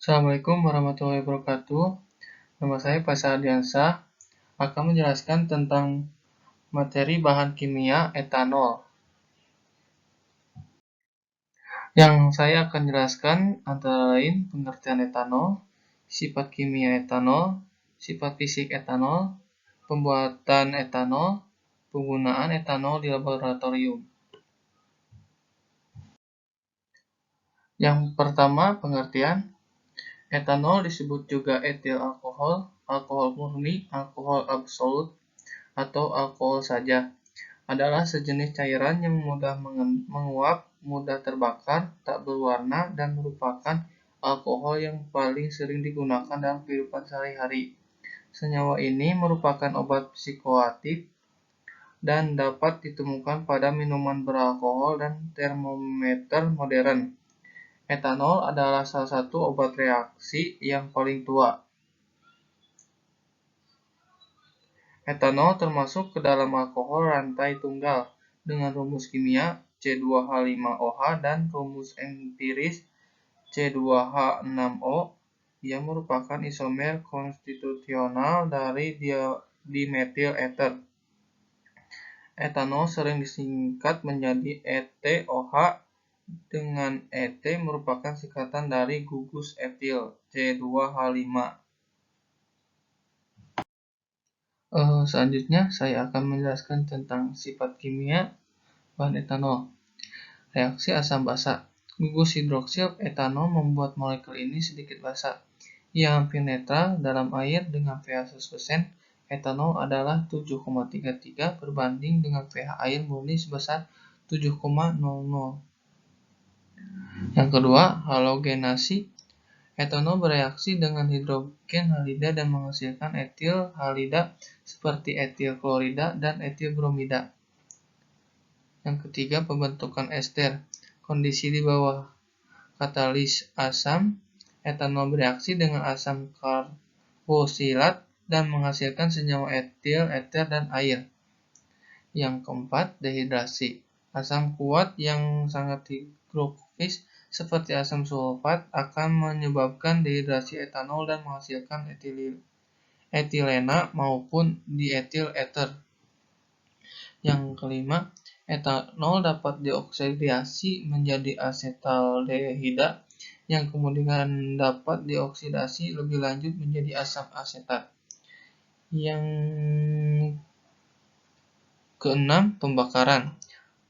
Assalamualaikum warahmatullahi wabarakatuh. Nama saya Faisal Ardiansah akan menjelaskan tentang materi bahan kimia etanol. Yang saya akan jelaskan antara lain pengertian etanol, sifat kimia etanol, sifat fisik etanol, pembuatan etanol, penggunaan etanol di laboratorium. Yang pertama, pengertian. Etanol disebut juga etil alkohol, alkohol murni, alkohol absolut, atau alkohol saja. Adalah sejenis cairan yang mudah menguap, mudah terbakar, tak berwarna, dan merupakan alkohol yang paling sering digunakan dalam kehidupan sehari-hari. Senyawa ini merupakan obat psikoaktif dan dapat ditemukan pada minuman beralkohol dan termometer modern. Etanol adalah salah satu obat reaksi yang paling tua. Etanol termasuk ke dalam alkohol rantai tunggal dengan rumus kimia C2H5OH dan rumus empiris C2H6O yang merupakan isomer konstitusional dari dimetil ether. Etanol sering disingkat menjadi ETOH dengan ET merupakan singkatan dari gugus etil C2H5. Selanjutnya saya akan menjelaskan tentang sifat kimia bahan etanol. Reaksi asam basa. Gugus hidroksil etanol membuat molekul ini sedikit basa. Ia hampir netral dalam air dengan pH 100%. Etanol adalah 7,33 berbanding dengan pH air murni sebesar 7,00. Yang kedua, halogenasi. Etanol bereaksi dengan hidrogen halida dan menghasilkan etil halida seperti etil klorida dan etil bromida. Yang ketiga, pembentukan ester. Kondisi di bawah katalis asam, etanol bereaksi dengan asam karboksilat dan menghasilkan senyawa etil, eter, dan air. Yang keempat, dehidrasi. Asam kuat yang sangat higrofis seperti asam sulfat akan menyebabkan dehidrasi etanol dan menghasilkan etilena maupun dietil ether. Yang kelima, etanol dapat dioksidasi menjadi asetaldehida yang kemudian dapat dioksidasi lebih lanjut menjadi asam asetat. Yang keenam, pembakaran.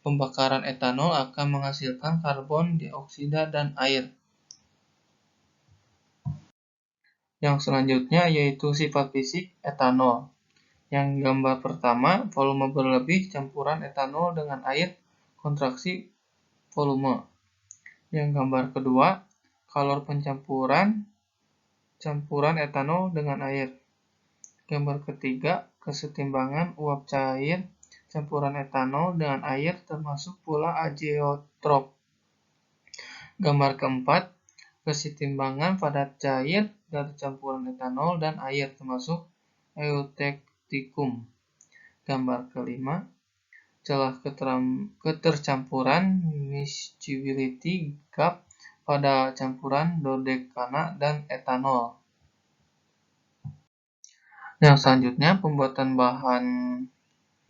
Pembakaran etanol akan menghasilkan karbon dioksida dan air. Yang selanjutnya yaitu sifat fisik etanol. Yang gambar pertama, volume berlebih campuran etanol dengan air, kontraksi volume. Yang gambar kedua, kalor pencampuran campuran etanol dengan air. Gambar ketiga, kesetimbangan uap cair campuran etanol dengan air termasuk pula azeotrop. Gambar keempat, kesetimbangan padat cair dari campuran etanol dan air termasuk eutektikum. Gambar kelima, celah ketercampuran miscibility gap pada campuran dodekana dan etanol. Yang selanjutnya, pembuatan bahan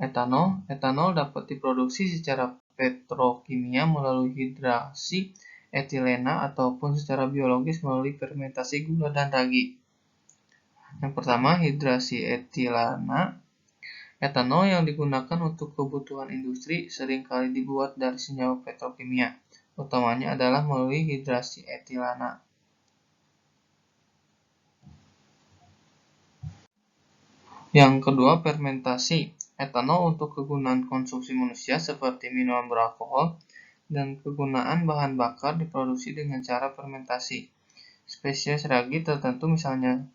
etanol. Etanol dapat diproduksi secara petrokimia melalui hidrasi etilena ataupun secara biologis melalui fermentasi gula dan ragi. Yang pertama, hidrasi etilena. Etanol yang digunakan untuk kebutuhan industri seringkali dibuat dari senyawa petrokimia. Utamanya adalah melalui hidrasi etilena. Yang kedua, fermentasi. Etanol untuk kegunaan konsumsi manusia seperti minuman beralkohol dan kegunaan bahan bakar diproduksi dengan cara fermentasi. Spesies ragi tertentu misalnya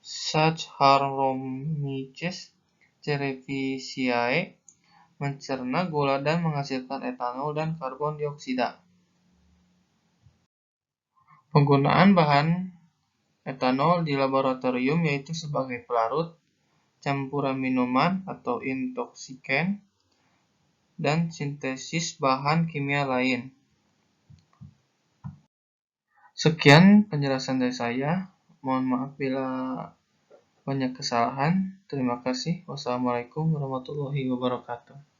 Saccharomyces cerevisiae mencerna gula dan menghasilkan etanol dan karbon dioksida. Penggunaan bahan etanol di laboratorium yaitu sebagai pelarut, campuran minuman atau intoksikan, dan sintesis bahan kimia lain. Sekian penjelasan dari saya. Mohon maaf bila banyak kesalahan. Terima kasih. Wassalamualaikum warahmatullahi wabarakatuh.